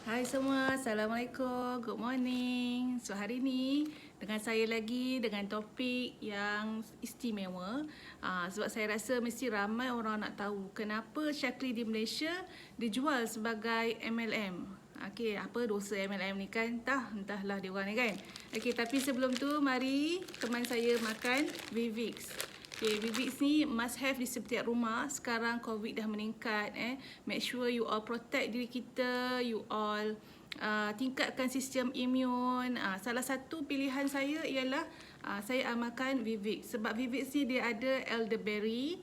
Hai semua, Assalamualaikum, good morning. So hari ni dengan saya lagi dengan topik yang istimewa, sebab saya rasa mesti ramai orang nak tahu kenapa Shaklee di Malaysia dijual sebagai MLM. Okey, apa dosa MLM ni kan? Entahlah dia orang ni kan. Okey, tapi sebelum tu mari teman saya makan Vivix. Okay, Vivix ni must have di setiap rumah. Sekarang COVID dah meningkat. Make sure you all protect diri kita. You all tingkatkan sistem imun. Salah satu pilihan saya ialah saya amalkan Vivix. Sebab Vivix ni dia ada elderberry.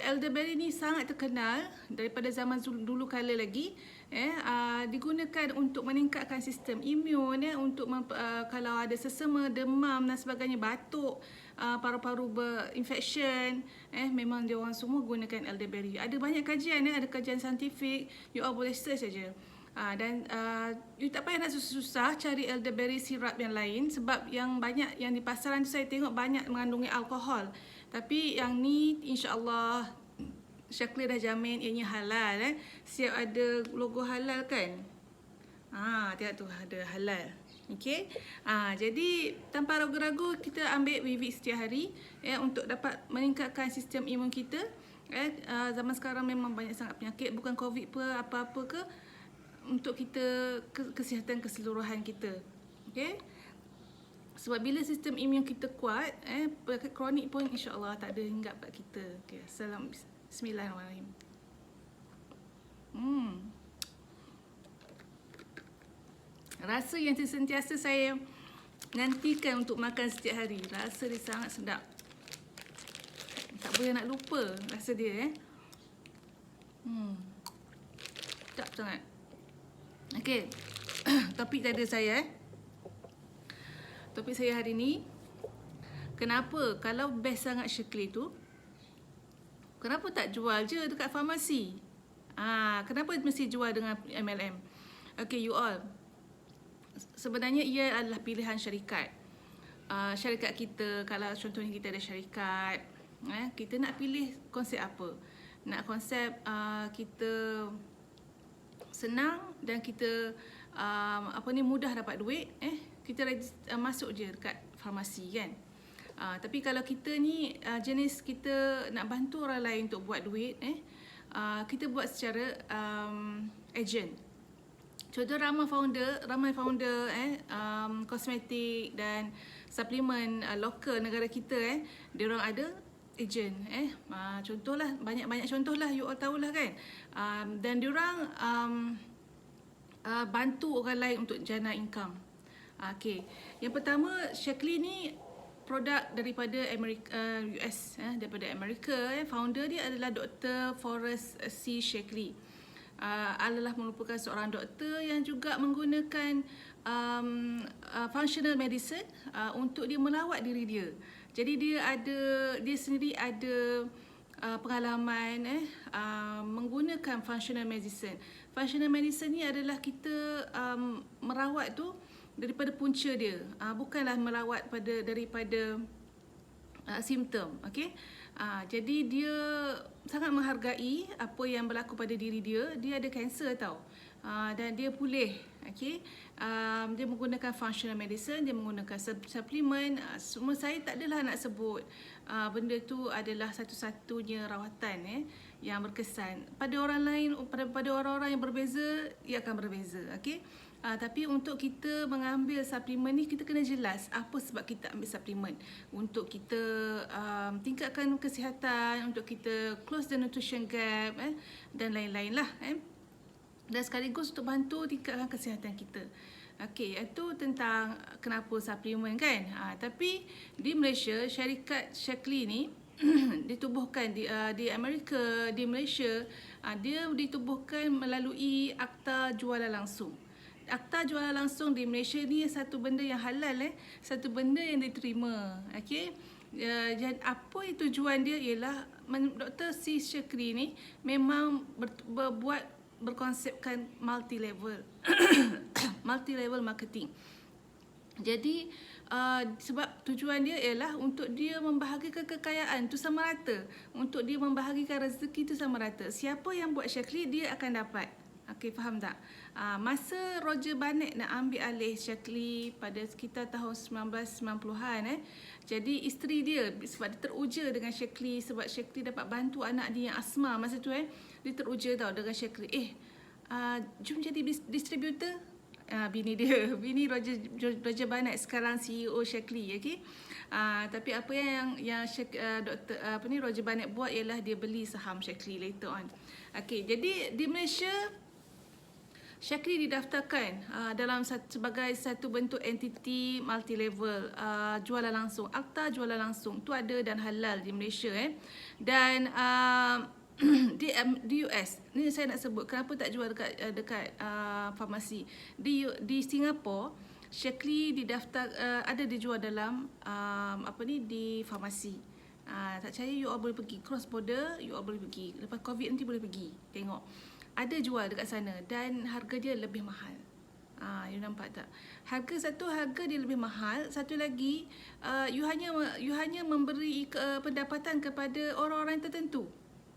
Elderberry ni sangat terkenal daripada zaman dulu kala lagi. Digunakan untuk meningkatkan sistem imun, untuk kalau ada sesama, demam dan sebagainya, batuk, paru-paru berinfection, memang dia orang semua gunakan elderberry. Ada banyak kajian, ada kajian saintifik, you all boleh search saja. Dan you tak payah nak susah-susah cari elderberry sirap yang lain, sebab yang banyak yang di pasaran tu saya tengok banyak mengandungi alkohol. Tapi yang ni insya-Allah Shaklee dah jamin ianya halal. Siap ada logo halal kan? Tengok tu ada halal. Okey. Jadi tanpa ragu-ragu kita ambil Vivix setiap hari untuk dapat meningkatkan sistem imun kita. Zaman sekarang memang banyak sangat penyakit, bukan COVID ke apa-apa ke, untuk kita kesihatan keseluruhan kita. Okey. Sebab bila sistem imun kita kuat, penyakit kronik pun insya-Allah tak ada hinggap kat kita. Okey. Bismillahirrahmanirrahim. Rasa yang sentiasa saya nantikan untuk makan setiap hari. Rasa dia sangat sedap. Tak boleh nak lupa rasa dia. Sedap sangat. Okey. Topik tadi saya. Topik saya hari ni, kenapa kalau best sangat Shaklee tu, kenapa tak jual je dekat farmasi? Kenapa mesti jual dengan MLM? Okay, you all. Sebenarnya ia adalah pilihan syarikat. Syarikat kita, kalau contohnya kita ada syarikat, kita nak pilih konsep apa? Nak konsep kita senang dan kita mudah dapat duit, kita masuk je dekat farmasi kan. Tapi kalau kita ni jenis kita nak bantu orang lain untuk buat duit, kita buat secara agent. Contoh ramai founder kosmetik dan suplemen lokal negara kita, dia orang ada agent. Contohlah, banyak contohlah, you all tahulah kan. Dan dia orang bantu orang lain untuk jana income. Okay. Yang pertama, Shaklee ni produk daripada US, daripada Amerika. Founder dia adalah Dr. Forrest C. Shaklee. Adalah merupakan seorang doktor yang juga menggunakan functional medicine untuk dia melawat diri dia. Jadi dia sendiri ada pengalaman menggunakan functional medicine. Functional medicine ni adalah kita merawat tu daripada punca dia, bukanlah merawat daripada simptom. Okey. Jadi dia sangat menghargai apa yang berlaku pada diri dia. Dia ada kanser tau. Dan dia pulih. Okey. Dia menggunakan functional medicine, dia menggunakan suplemen. Semua saya tak adalah nak sebut benda tu adalah satu-satunya rawatan yang berkesan. Pada orang lain, pada orang-orang yang berbeza, ia akan berbeza. Okey. Tapi untuk kita mengambil suplemen ni, kita kena jelas apa sebab kita ambil suplemen. Untuk kita tingkatkan kesihatan, untuk kita close the nutrition gap, dan lain-lain lah. Dan sekaligus untuk bantu tingkatkan kesihatan kita. Okey, itu tentang kenapa suplemen kan. Tapi di Malaysia, syarikat Shaklee ni ditubuhkan di Amerika, di Malaysia, dia ditubuhkan melalui akta jualan langsung. Akta jualan langsung di Malaysia ni satu benda yang halal, satu benda yang diterima. Okey. Dan apa itu tujuan dia ialah Dr. C. Shaklee ni memang berkonsepkan multi level multi level marketing. Jadi sebab tujuan dia ialah untuk dia membahagikan kekayaan tu sama rata, untuk dia membahagikan rezeki tu sama rata. Siapa yang buat Shaklee, dia akan dapat. Okey, faham tak? Masa Roger Barnett nak ambil alih Shackley pada sekitar tahun 1990-an jadi isteri dia, sebab dia teruja dengan Shackley, sebab Shackley dapat bantu anak dia yang asma masa tu dia teruja tau dengan Shackley. Jom jadi distributor. Bini Roger Barnett sekarang CEO Shackley, okey. Tapi apa yang Roger Barnett buat ialah dia beli saham Shackley later on. Okey, jadi di Malaysia Shackley didaftarkan sebagai satu bentuk entiti multi-level jualan langsung. Akta jualan langsung tu ada dan halal di Malaysia Dan di US ni saya nak sebut kenapa tak jual dekat farmasi. Di Singapura Shackley didaftar ada dijual dalam di farmasi. Tak percaya, you all boleh pergi cross border, you all boleh pergi. Lepas COVID nanti boleh pergi tengok. Ada jual dekat sana dan harga dia lebih mahal. You nampak tak? Harga dia lebih mahal. Satu lagi, you hanya memberi pendapatan kepada orang-orang tertentu.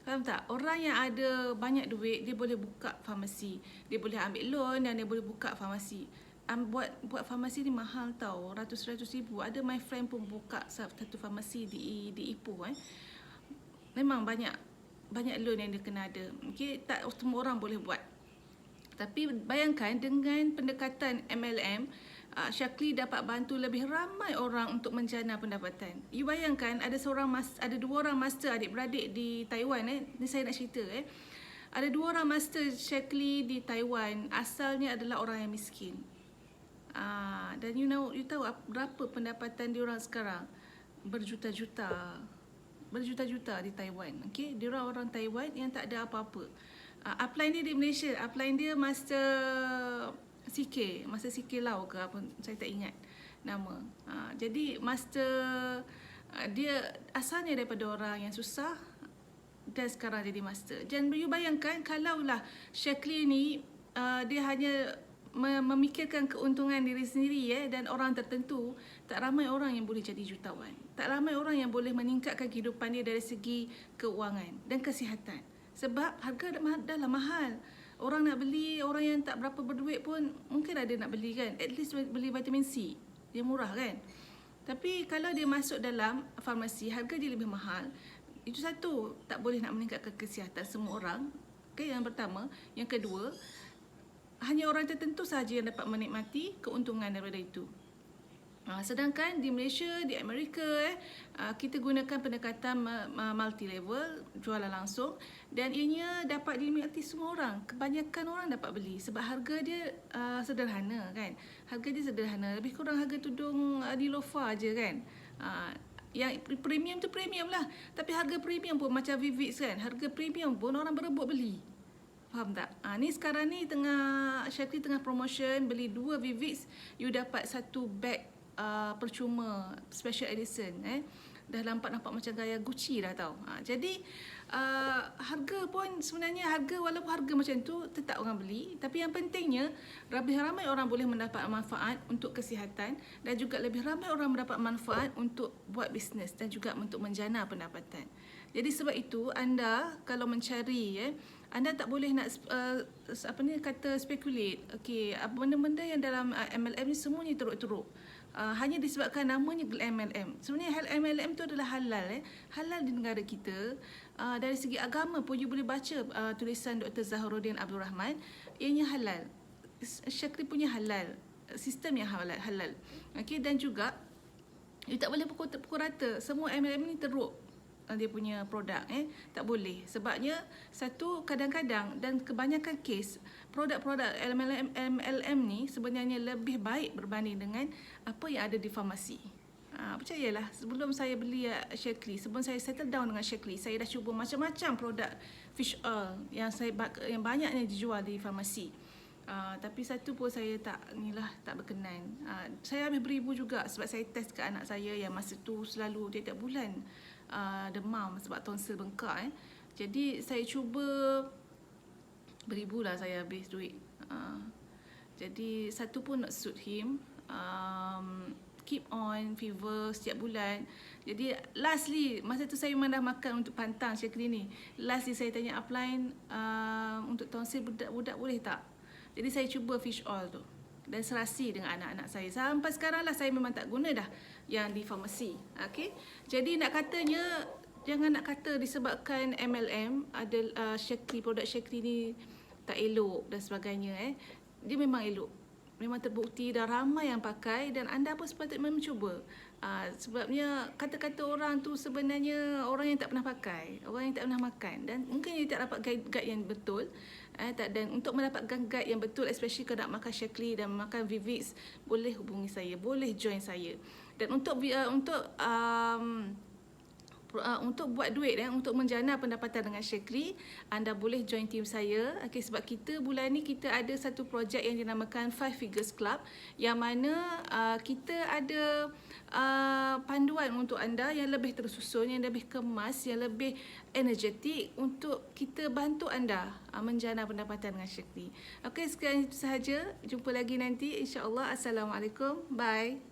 Faham tak? Orang yang ada banyak duit, dia boleh buka farmasi. Dia boleh ambil loan dan dia boleh buka farmasi. Buat farmasi ni mahal tau, ratus-ratus ribu. Ada my friend pun buka satu farmasi di Ipoh. Memang banyak loan yang dia kena ada. Okay? Tak semua orang boleh buat. Tapi bayangkan dengan pendekatan MLM, Shackley dapat bantu lebih ramai orang untuk menjana pendapatan. You bayangkan ada dua orang master adik-beradik di Taiwan. Ni saya nak cerita. Ada dua orang master Shackley di Taiwan. Asalnya adalah orang yang miskin. Dan you tahu berapa pendapatan diorang sekarang? Berjuta-juta di Taiwan. Okey, diorang orang Taiwan yang tak ada apa-apa. Upline dia di Malaysia, upline dia Master CK Lau ke apa, saya tak ingat nama. Jadi Master dia asalnya daripada orang yang susah dan sekarang jadi master. Dan you bayangkan kalaulah Shackley ni dia hanya memikirkan keuntungan diri sendiri dan orang tertentu, tak ramai orang yang boleh jadi jutawan. Tak ramai orang yang boleh meningkatkan kehidupan dia dari segi keuangan dan kesihatan. Sebab harga dah mahal. Orang nak beli, orang yang tak berapa berduit pun mungkin ada nak beli kan. At least beli vitamin C. Dia murah kan. Tapi kalau dia masuk dalam farmasi, harga dia lebih mahal. Itu satu, tak boleh nak meningkatkan kesihatan semua orang. Okay, yang pertama. Yang kedua, hanya orang tertentu sahaja yang dapat menikmati keuntungan daripada itu. Sedangkan di Malaysia, di Amerika, kita gunakan pendekatan multi-level, jualan langsung, dan ianya dapat dinikmati semua orang. Kebanyakan orang dapat beli sebab harga dia sederhana kan. Harga dia sederhana, lebih kurang harga tudung Nilofa je kan. Yang premium tu premium lah. Tapi harga premium pun macam Vivix kan. Harga premium pun orang berebut beli. Faham tak? Ni sekarang ni Shackley tengah promotion, beli 2 Vivix, you dapat satu bag percuma special edition. Dah nampak macam gaya Gucci dah tau. Jadi harga pun sebenarnya walaupun harga macam tu tetap orang beli, tapi yang pentingnya lebih ramai orang boleh mendapat manfaat untuk kesihatan dan juga lebih ramai orang mendapat manfaat untuk buat bisnes dan juga untuk menjana pendapatan. Jadi sebab itu anda kalau mencari anda tak boleh nak speculate. Okey, benda-benda yang dalam MLM ni semuanya teruk-teruk. Hanya disebabkan namanya MLM. Sebenarnya MLM tu adalah halal. Halal di negara kita. Dari segi agama pun you boleh baca tulisan Dr. Zaharuddin Abdul Rahman. Ianya halal. Shackley punya halal. Sistem yang halal. Okey, dan juga you tak boleh pukul rata. Semua MLM ni teruk. Dia punya produk tak boleh. Sebabnya satu, kadang-kadang dan kebanyakan kes produk-produk MLM ni sebenarnya lebih baik berbanding dengan apa yang ada di farmasi. Percayalah, sebelum saya beli Shackley, sebelum saya settle down dengan Shackley, saya dah cuba macam-macam produk fish oil yang banyaknya dijual di farmasi. Tapi satu pun saya tak berkenan. Saya habis beribu juga sebab saya test ke anak saya yang masa tu selalu tiap bulan demam sebab tonsil bengkak. Jadi saya cuba beribu lah saya habis duit. Jadi satu pun not suit him. keep on fever setiap bulan. Jadi lastly masa tu saya memang dah makan untuk pantang Syekli ni. Lastly saya tanya upline untuk tonsil budak-budak boleh tak? Jadi saya cuba fish oil tu dan serasi dengan anak-anak saya. Sampai sekarang lah saya memang tak guna dah yang di farmasi. Okey. Jadi nak katanya jangan nak kata disebabkan MLM ada Syekli, produk Syekli ni tak elok dan sebagainya. Dia memang elok. Memang terbukti dan ramai yang pakai dan anda pun sepatutnya mencuba. Sebabnya kata-kata orang tu sebenarnya orang yang tak pernah pakai, orang yang tak pernah makan dan mungkin dia tak dapat guide yang betul. Dan untuk mendapatkan guide yang betul, especially kalau nak makan Syekli dan makan Vivix, boleh hubungi saya, boleh join saya. Dan untuk buat duit untuk menjana pendapatan dengan Syekli, anda boleh join team saya. Okay, sebab kita bulan ni kita ada satu projek yang dinamakan 5 Figures Club, yang mana kita ada panduan untuk anda yang lebih tersusun, yang lebih kemas, yang lebih energetik untuk kita bantu anda menjana pendapatan dengan Syekli. Okay, sekian itu sahaja. Jumpa lagi nanti insya-Allah. Assalamualaikum. Bye.